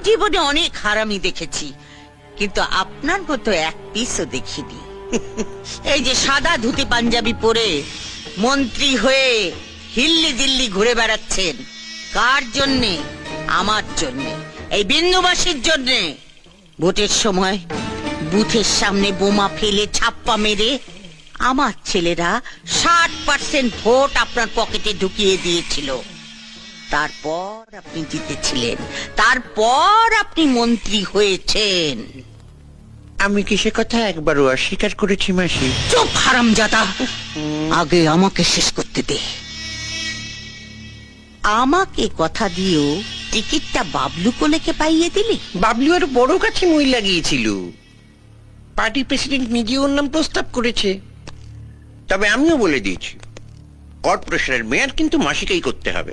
জীবনে অনেক হারামি দেখেছি, কিন্তু আপনার মতো এক পিসও দেখিনি। এই যে সাদা ধুতি পাঞ্জাবি পরে মন্ত্রী হয়ে হিল্লি দিল্লি ঘুরে বেড়াচ্ছেন, কার জন্যে? আমার জন্যে, এই বিন্দুবাসীর জন্যে। ভোটের সময় বুথের সামনে বোমা ফেলে ছাপ্পা মেরে আমার ছেলেরা 60% ভোট আপনার পকেটে ঢুকিয়ে দিয়েছিল। তারপর আপনি জিতেছিলেন, তারপর আপনি মন্ত্রী হয়েছেন। আমি কি সে কথা একবারও অস্বীকার করেছি মাসি? চুপ হারামজাদা, আগে আমাকে শেষ করতে দে। আমাকে কথা দিয়েও টিকিটটা বাবলু কোলেকে পাইয়ে দিলি। বাবলু আর বড় কাছে মই লাগিয়েছিল। পার্টি প্রেসিডেন্ট নিজে ওর নাম প্রস্তাব করেছে। তবে আমিও বলে দিয়েছি, কর্পোরেশনের মেয়র কিন্তু মাসিকেই করতে হবে।